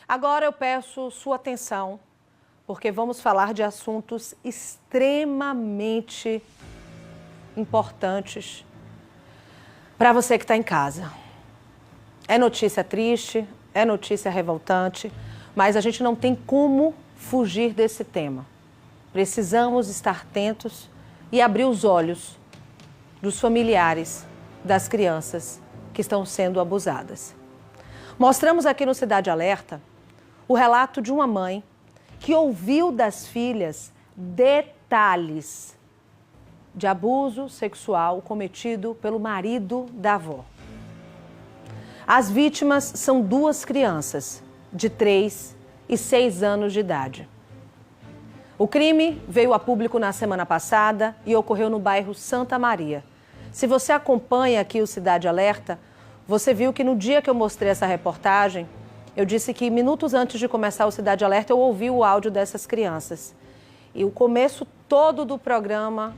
Agora eu peço sua atenção, porque vamos falar de assuntos extremamente importantes para você que está em casa. É notícia triste, é notícia revoltante, mas a gente não tem como fugir desse tema. Precisamos estar atentos e abrir os olhos dos familiares das crianças que estão sendo abusadas. Mostramos aqui no Cidade Alerta o relato de uma mãe que ouviu das filhas detalhes de abuso sexual cometido pelo marido da avó. As vítimas são duas crianças, de 3 e 6 anos de idade. O crime veio a público na semana passada e ocorreu no bairro Santa Maria. Se você acompanha aqui o Cidade Alerta, você viu que no dia que eu mostrei essa reportagem, eu disse que minutos antes de começar o Cidade Alerta, eu ouvi o áudio dessas crianças. E o começo todo do programa,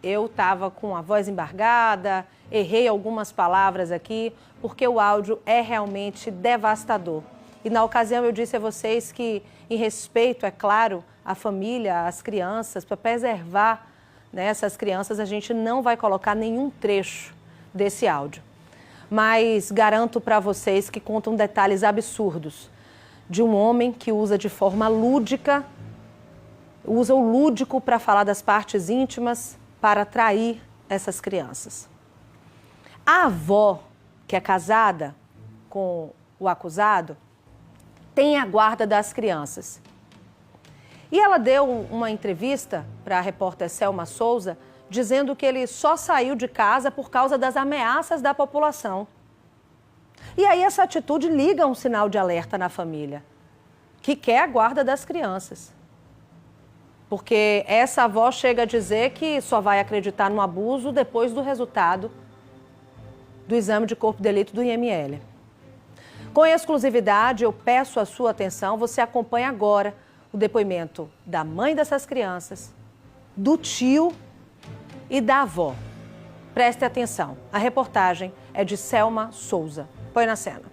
eu estava com a voz embargada, errei algumas palavras aqui, porque o áudio é realmente devastador. E na ocasião eu disse a vocês que, em respeito, é claro, à família, às crianças, para preservar, né, essas crianças, a gente não vai colocar nenhum trecho desse áudio. Mas garanto para vocês que contam detalhes absurdos de um homem que usa de forma lúdica, usa o lúdico para falar das partes íntimas, para atrair essas crianças. A avó, que é casada com o acusado, tem a guarda das crianças. E ela deu uma entrevista para a repórter Selma Souza, dizendo que ele só saiu de casa por causa das ameaças da população. E aí essa atitude liga um sinal de alerta na família, que quer a guarda das crianças. Porque essa avó chega a dizer que só vai acreditar no abuso depois do resultado do exame de corpo de delito do IML. Com exclusividade, eu peço a sua atenção, você acompanha agora o depoimento da mãe dessas crianças, do tio e da avó. Preste atenção, a reportagem é de Selma Souza. Põe na cena.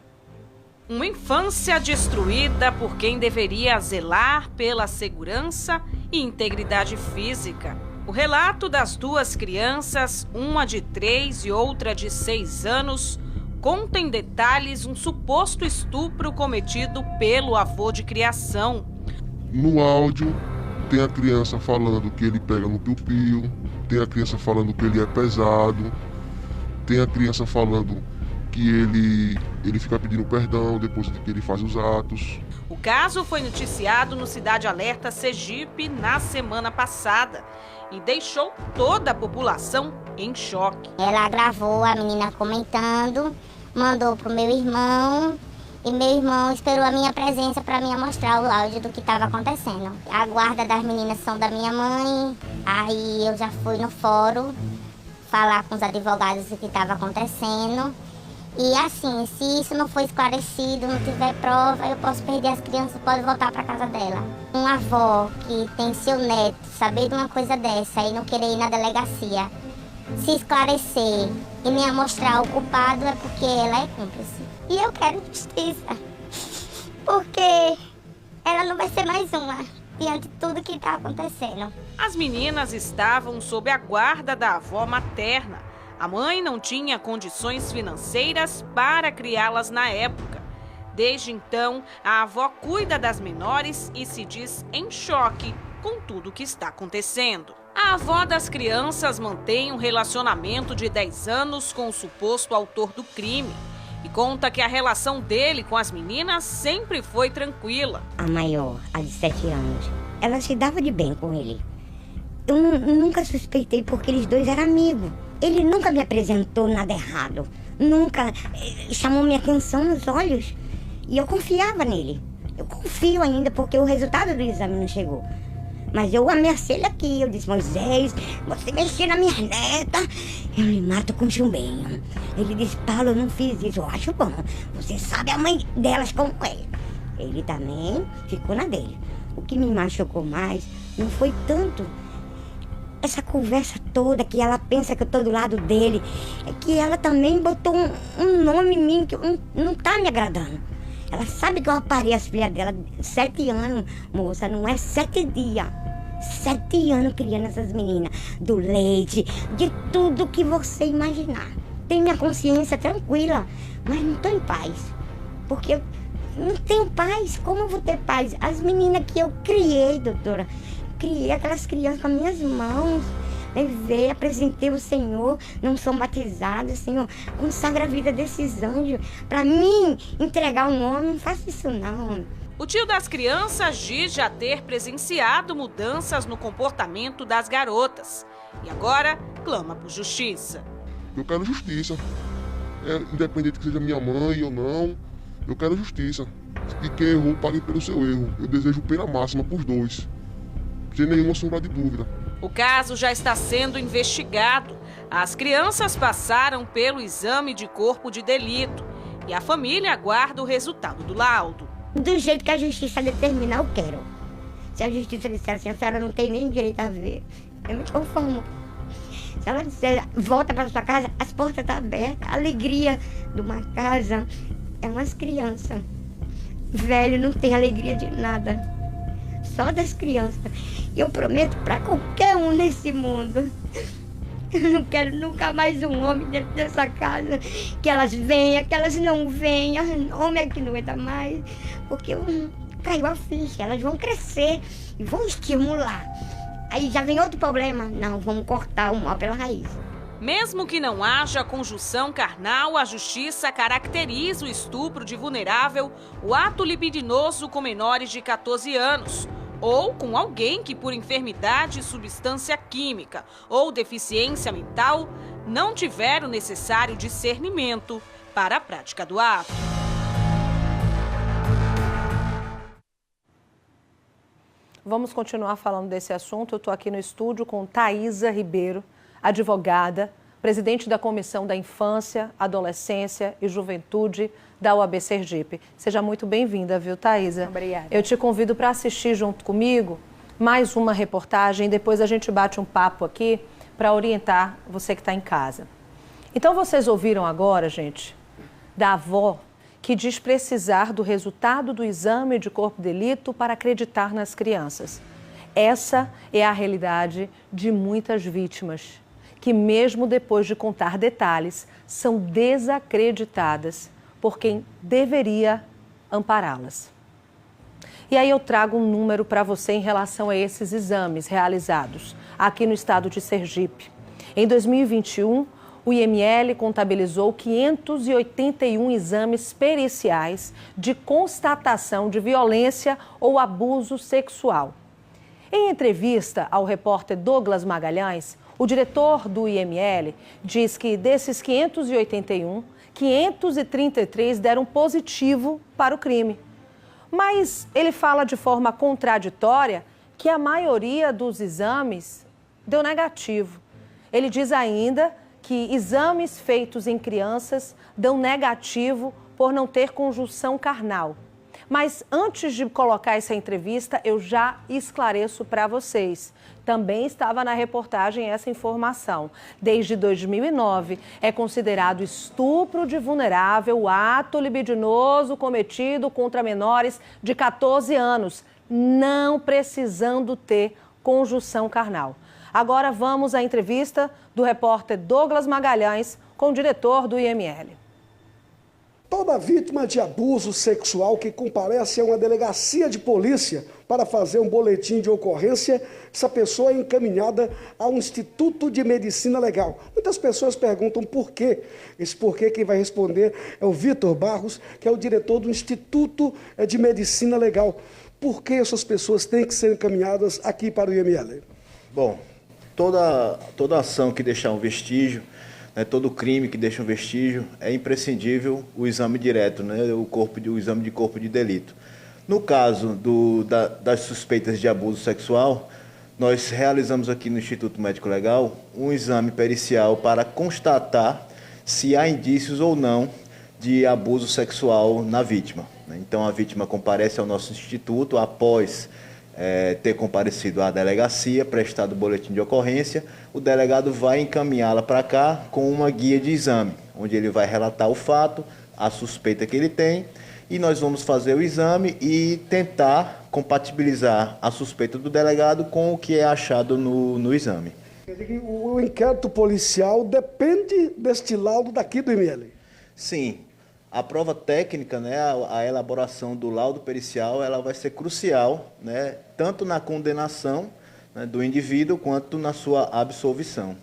Uma infância destruída por quem deveria zelar pela segurança e integridade física. O relato das duas crianças, uma de 3 e outra de 6 anos, conta em detalhes um suposto estupro cometido pelo avô de criação. No áudio, tem a criança falando que ele pega no piu-piu, tem a criança falando que ele é pesado, tem a criança falando que ele fica pedindo perdão depois de que ele faz os atos. O caso foi noticiado no Cidade Alerta Sergipe na semana passada e deixou toda a população em choque. Ela gravou a menina comentando, mandou pro meu irmão e meu irmão esperou a minha presença para me mostrar o áudio do que estava acontecendo. A guarda das meninas são da minha mãe, aí eu já fui no fórum falar com os advogados do que estava acontecendo. E assim, se isso não for esclarecido, não tiver prova, eu posso perder as crianças, pode voltar para casa dela. Uma avó que tem seu neto saber de uma coisa dessa e não querer ir na delegacia, se esclarecer e me mostrar o culpado é porque ela é cúmplice. E eu quero justiça, porque ela não vai ser mais uma diante de tudo que está acontecendo. As meninas estavam sob a guarda da avó materna. A mãe não tinha condições financeiras para criá-las na época. Desde então, a avó cuida das menores e se diz em choque com tudo o que está acontecendo. A avó das crianças mantém um relacionamento de 10 anos com o suposto autor do crime e conta que a relação dele com as meninas sempre foi tranquila. A maior, a de 7 anos, ela se dava de bem com ele. Eu nunca suspeitei porque eles dois eram amigos. Ele nunca me apresentou nada errado, nunca chamou minha atenção nos olhos. E eu confiava nele. Eu confio ainda porque o resultado do exame não chegou. Mas eu ameacei ele aqui, eu disse, Moisés, você mexer na minha neta, eu lhe mato com chumbinho. Ele disse, Paulo, eu não fiz isso, eu acho bom. Você sabe a mãe delas como é. Ele também ficou na dele. O que me machucou mais não foi tanto essa conversa toda, que ela pensa que eu tô do lado dele, é que ela também botou um nome em mim que não tá me agradando. Ela sabe que eu aparei as filhas dela 7 anos, moça, não é 7 dias. 7 anos criando essas meninas, do leite, de tudo que você imaginar. Tenho minha consciência tranquila, mas não estou em paz. Porque eu não tenho paz. Como eu vou ter paz? As meninas que eu criei, doutora, criei aquelas crianças com as minhas mãos. Levei, apresentei o Senhor, não são batizadas, Senhor, consagra a vida desses anjos. Para mim, entregar um homem, não faço isso não. O tio das crianças diz já ter presenciado mudanças no comportamento das garotas. E agora clama por justiça. Eu quero justiça. Independente que seja minha mãe ou não, eu quero justiça. E quem errou, pague pelo seu erro. Eu desejo pena máxima para os dois. Sem nenhuma sombra de dúvida. O caso já está sendo investigado. As crianças passaram pelo exame de corpo de delito. E a família aguarda o resultado do laudo. Do jeito que a justiça determinar, eu quero. Se a justiça disser assim, a senhora não tem nem direito a ver, eu me conformo. Se ela disser, volta para sua casa, as portas estão abertas. A alegria de uma casa é umas crianças. Velho não tem alegria de nada, só das crianças. Eu prometo para qualquer um nesse mundo, eu não quero nunca mais um homem dentro dessa casa. Que elas venham, que elas não venham. Homem é que não aguenta mais. Porque caiu a ficha. Elas vão crescer e vão estimular. Aí já vem outro problema. Não, vamos cortar o mal pela raiz. Mesmo que não haja conjunção carnal, a justiça caracteriza o estupro de vulnerável, o ato libidinoso com menores de 14 anos. Ou com alguém que, por enfermidade, substância química ou deficiência mental, não tiver o necessário discernimento para a prática do ato. Vamos continuar falando desse assunto. Eu estou aqui no estúdio com Thaisa Ribeiro, advogada, presidente da Comissão da Infância, Adolescência e Juventude da UAB Sergipe. Seja muito bem-vinda, viu, Thaisa? Obrigada. Eu te convido para assistir junto comigo mais uma reportagem, depois a gente bate um papo aqui para orientar você que está em casa. Então, vocês ouviram agora, gente, da avó que diz precisar do resultado do exame de corpo de delito para acreditar nas crianças. Essa é a realidade de muitas vítimas, que mesmo depois de contar detalhes, são desacreditadas por quem deveria ampará-las. E aí eu trago um número para você em relação a esses exames realizados aqui no estado de Sergipe. Em 2021, o IML contabilizou 581 exames periciais de constatação de violência ou abuso sexual. Em entrevista ao repórter Douglas Magalhães, o diretor do IML diz que desses 581, 533 deram positivo para o crime. Mas ele fala de forma contraditória que a maioria dos exames deu negativo. Ele diz ainda que exames feitos em crianças dão negativo por não ter conjunção carnal. Mas antes de colocar essa entrevista, eu já esclareço para vocês. Também estava na reportagem essa informação. Desde 2009, é considerado estupro de vulnerável o ato libidinoso cometido contra menores de 14 anos, não precisando ter conjunção carnal. Agora vamos à entrevista do repórter Douglas Magalhães com o diretor do IML. Toda vítima de abuso sexual que comparece a uma delegacia de polícia para fazer um boletim de ocorrência, essa pessoa é encaminhada ao Instituto de Medicina Legal. Muitas pessoas perguntam por quê. Esse porquê quem vai responder é o Vitor Barros, que é o diretor do Instituto de Medicina Legal. Por que essas pessoas têm que ser encaminhadas aqui para o IML? Bom, toda ação que deixar um vestígio, todo crime que deixa um vestígio, é imprescindível o exame direto, o exame de corpo de delito. No caso das suspeitas de abuso sexual, nós realizamos aqui no Instituto Médico Legal um exame pericial para constatar se há indícios ou não de abuso sexual na vítima. Então a vítima comparece ao nosso instituto após ter comparecido à delegacia, prestado o boletim de ocorrência, o delegado vai encaminhá-la para cá com uma guia de exame, onde ele vai relatar o fato, a suspeita que ele tem e nós vamos fazer o exame e tentar compatibilizar a suspeita do delegado com o que é achado no exame. O inquérito policial depende deste laudo daqui do IML? Sim. A prova técnica, né, a elaboração do laudo pericial, ela vai ser crucial, né, tanto na condenação, né, do indivíduo quanto na sua absolvição.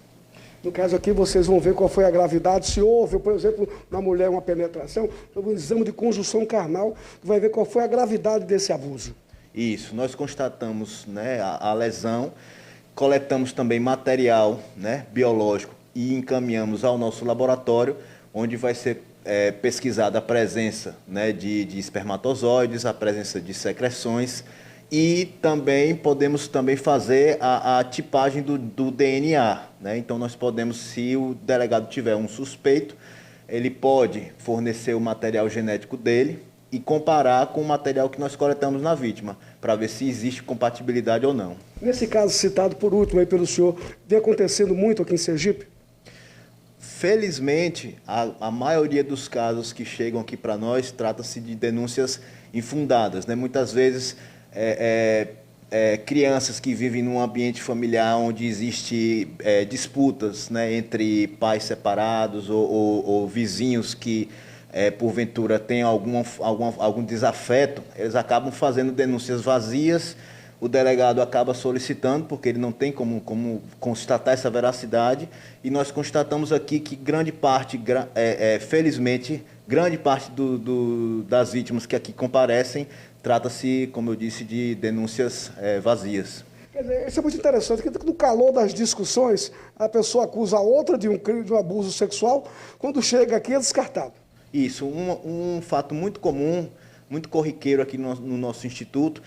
No caso aqui, vocês vão ver qual foi a gravidade, se houve, por exemplo, na mulher uma penetração, um exame de conjunção carnal, vai ver qual foi a gravidade desse abuso. Isso, nós constatamos, né, a lesão, coletamos também material, né, biológico e encaminhamos ao nosso laboratório, onde vai ser pesquisada a presença, né, de espermatozoides, a presença de secreções, e também podemos fazer a tipagem do DNA. Né? Então nós podemos, se o delegado tiver um suspeito, ele pode fornecer o material genético dele e comparar com o material que nós coletamos na vítima, para ver se existe compatibilidade ou não. Nesse caso citado por último aí pelo senhor, vem acontecendo muito aqui em Sergipe? Felizmente, a maioria dos casos que chegam aqui para nós trata-se de denúncias infundadas. Né? Muitas vezes, crianças que vivem num ambiente familiar onde existe disputas, né, entre pais separados ou vizinhos que, porventura, têm algum desafeto, eles acabam fazendo denúncias vazias. O delegado acaba solicitando, porque ele não tem como constatar essa veracidade, e nós constatamos aqui que grande parte, felizmente, grande parte das vítimas que aqui comparecem, trata-se, como eu disse, de denúncias vazias. Quer dizer, isso é muito interessante, porque no calor das discussões, a pessoa acusa a outra de um crime, de um abuso sexual, quando chega aqui é descartado. Isso, um fato muito comum, muito corriqueiro aqui no nosso instituto,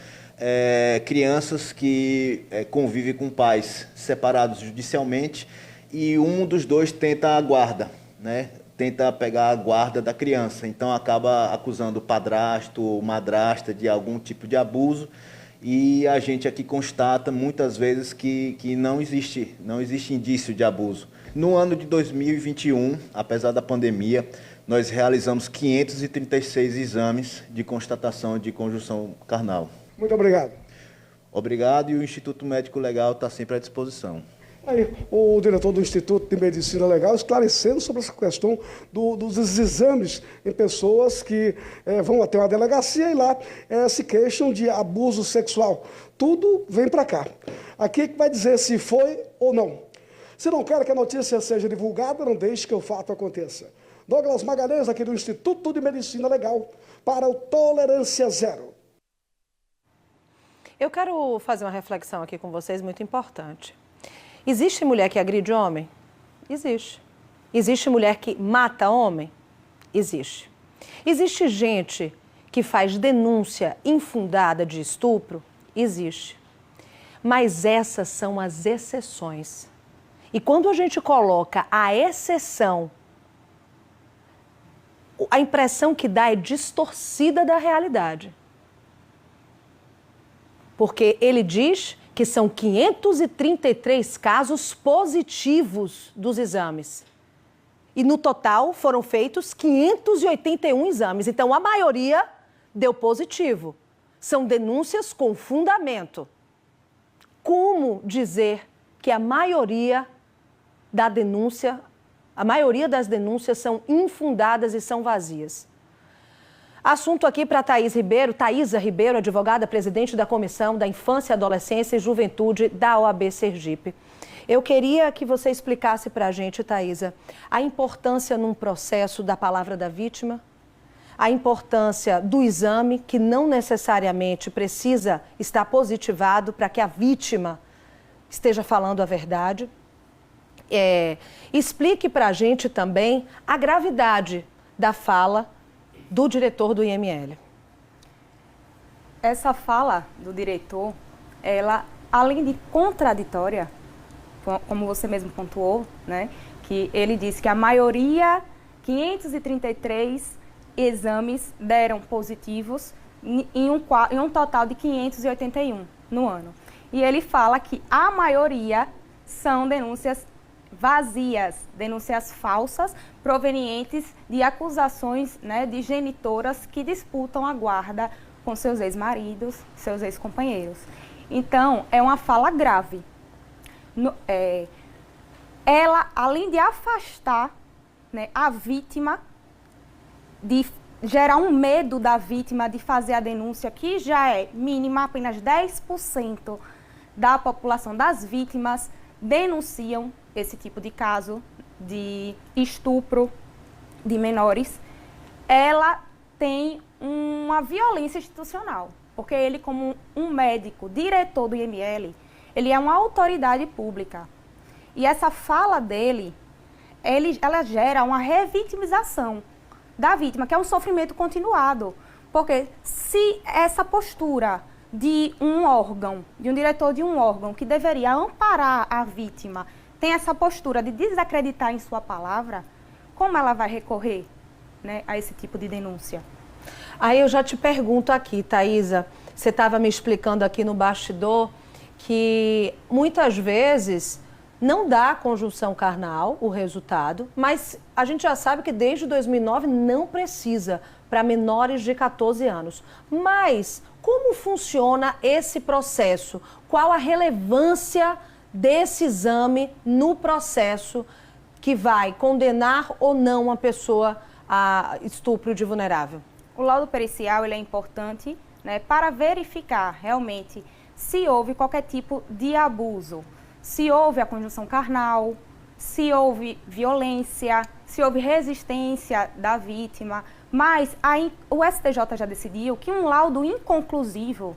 crianças que convivem com pais separados judicialmente e um dos dois tenta a guarda, né? Tenta pegar a guarda da criança, então acaba acusando o padrasto ou madrasta de algum tipo de abuso, e a gente aqui constata muitas vezes que não existe indício de abuso. No ano de 2021, apesar da pandemia, nós realizamos 536 exames de constatação de conjunção carnal. Muito obrigado. Obrigado, e o Instituto Médico Legal está sempre à disposição. Aí, o diretor do Instituto de Medicina Legal esclarecendo sobre essa questão dos exames em pessoas que vão até uma delegacia e lá se queixam de abuso sexual. Tudo vem para cá. Aqui é que vai dizer se foi ou não. Se não quer que a notícia seja divulgada, não deixe que o fato aconteça. Douglas Magalhães, aqui do Instituto de Medicina Legal, para o Tolerância Zero. Eu quero fazer uma reflexão aqui com vocês muito importante. Existe mulher que agride homem? Existe. Existe mulher que mata homem? Existe. Existe gente que faz denúncia infundada de estupro? Existe. Mas essas são as exceções. E quando a gente coloca a exceção, a impressão que dá é distorcida da realidade. Porque ele diz que são 533 casos positivos dos exames. E no total foram feitos 581 exames. Então a maioria deu positivo. São denúncias com fundamento. Como dizer que a maioria das denúncias são infundadas e são vazias? Assunto aqui para Thaísa Ribeiro, advogada, presidente da Comissão da Infância, Adolescência e Juventude da OAB Sergipe. Eu queria que você explicasse para a gente, Thaísa, a importância num processo da palavra da vítima, a importância do exame, que não necessariamente precisa estar positivado para que a vítima esteja falando a verdade. Explique para a gente também a gravidade da fala do diretor do IML. Essa fala do diretor, ela, além de contraditória, como você mesmo pontuou, né, que ele disse que a maioria, 533 exames deram positivos em um total de 581 no ano. E ele fala que a maioria são denúncias vazias, denúncias falsas provenientes de acusações, né, de genitoras que disputam a guarda com seus ex-maridos, seus ex-companheiros. Então, é uma fala grave. Ela, além de afastar, né, a vítima, de gerar um medo da vítima de fazer a denúncia, que já é mínima, apenas 10% da população das vítimas denunciam esse tipo de caso de estupro de menores. Ela tem uma violência institucional, porque ele, como um médico, diretor do IML, ele é uma autoridade pública. E essa fala dele, ela gera uma revitimização da vítima, que é um sofrimento continuado. Porque se essa postura de um órgão, de um diretor de um órgão que deveria amparar a vítima, tem essa postura de desacreditar em sua palavra, como ela vai recorrer, né, a esse tipo de denúncia? Aí eu já te pergunto aqui, Thaisa, você estava me explicando aqui no bastidor que muitas vezes não dá conjunção carnal o resultado, mas a gente já sabe que desde 2009 não precisa para menores de 14 anos. Mas como funciona esse processo? Qual a relevância desse exame no processo que vai condenar ou não uma pessoa a estupro de vulnerável? O laudo pericial ele é importante, né, para verificar realmente se houve qualquer tipo de abuso, se houve a conjunção carnal, se houve violência, se houve resistência da vítima. Mas o STJ já decidiu que um laudo inconclusivo,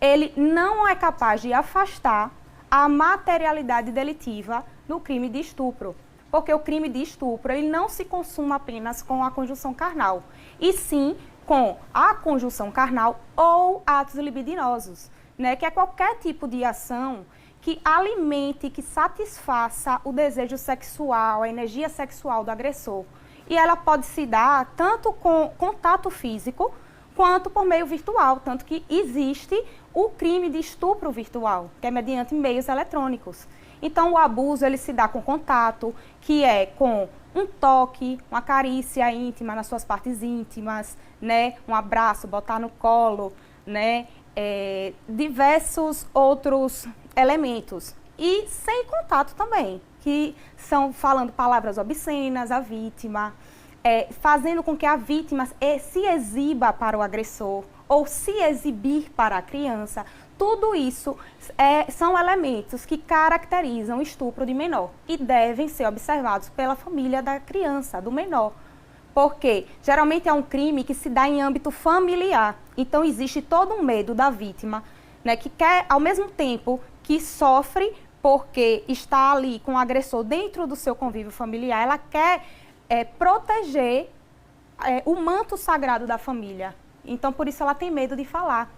ele não é capaz de afastar a materialidade delitiva do crime de estupro. Porque o crime de estupro, ele não se consuma apenas com a conjunção carnal, e sim com a conjunção carnal ou atos libidinosos, né? Que é qualquer tipo de ação que alimente, que satisfaça o desejo sexual, a energia sexual do agressor. E ela pode se dar tanto com contato físico, quanto por meio virtual, tanto que existe o crime de estupro virtual, que é mediante meios eletrônicos. Então, o abuso, ele se dá com contato, que é com um toque, uma carícia íntima nas suas partes íntimas, né? Um abraço, botar no colo, né? Diversos outros elementos. E sem contato também, que são falando palavras obscenas à vítima, fazendo com que a vítima se exiba para o agressor ou se exibir para a criança. Tudo isso são elementos que caracterizam o estupro de menor e devem ser observados pela família da criança, do menor. Porque geralmente é um crime que se dá em âmbito familiar. Então existe todo um medo da vítima, né, que quer, ao mesmo tempo que sofre porque está ali com o agressor dentro do seu convívio familiar, ela quer proteger o manto sagrado da família. Então, por isso, ela tem medo de falar.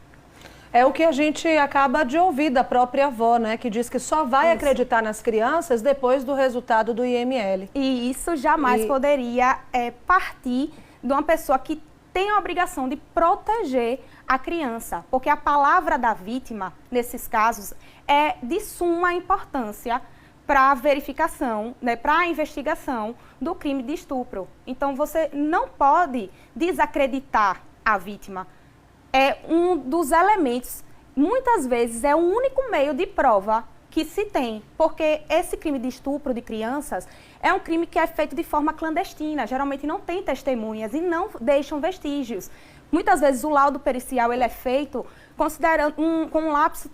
É o que a gente acaba de ouvir da própria avó, né? Que diz que só vai acreditar nas crianças depois do resultado do IML. E isso jamais poderia partir de uma pessoa que tem a obrigação de proteger a criança. Porque a palavra da vítima, nesses casos, é de suma importância para a verificação, né, para a investigação do crime de estupro. Então, você não pode desacreditar a vítima. É um dos elementos, muitas vezes é o único meio de prova que se tem, porque esse crime de estupro de crianças é um crime que é feito de forma clandestina, geralmente não tem testemunhas e não deixam vestígios. Muitas vezes o laudo pericial ele é feito considerando com um lapso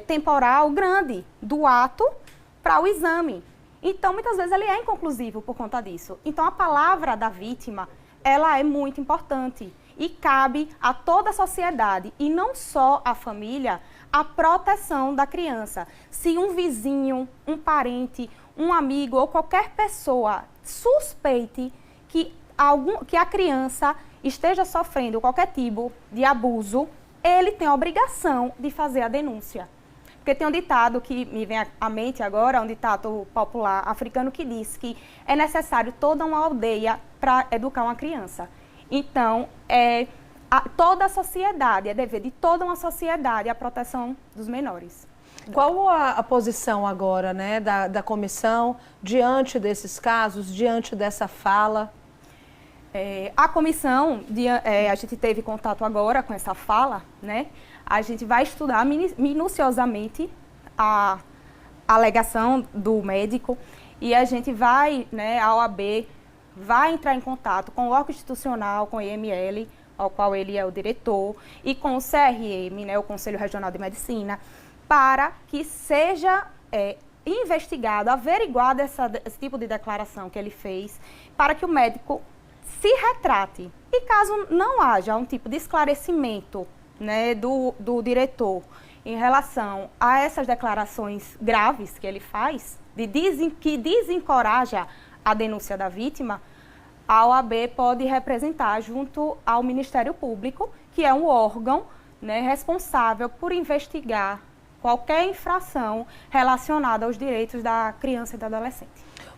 temporal grande do ato para o exame. Então, muitas vezes ele é inconclusivo por conta disso. Então, a palavra da vítima, ela é muito importante. E cabe a toda a sociedade, e não só a família, a proteção da criança. Se um vizinho, um parente, um amigo ou qualquer pessoa suspeite que a criança esteja sofrendo qualquer tipo de abuso, ele tem a obrigação de fazer a denúncia. Porque tem um ditado que me vem à mente agora, um ditado popular africano que diz que é necessário toda uma aldeia para educar uma criança. Então, toda a sociedade, é dever de toda uma sociedade a proteção dos menores. Qual a posição agora, né, da comissão diante desses casos, diante dessa fala? A comissão, a gente teve contato agora com essa fala, né? A gente vai estudar minuciosamente a alegação do médico e a gente vai, né, a OAB vai entrar em contato com o órgão institucional, com o IML, ao qual ele é o diretor, e com o CRM, né, o Conselho Regional de Medicina, para que seja investigado, averiguado esse tipo de declaração que ele fez, para que o médico se retrate. E caso não haja um tipo de esclarecimento, né, do diretor em relação a essas declarações graves que ele faz, que desencoraja a denúncia da vítima, a OAB pode representar junto ao Ministério Público, que é um órgão, né, responsável por investigar qualquer infração relacionada aos direitos da criança e do adolescente.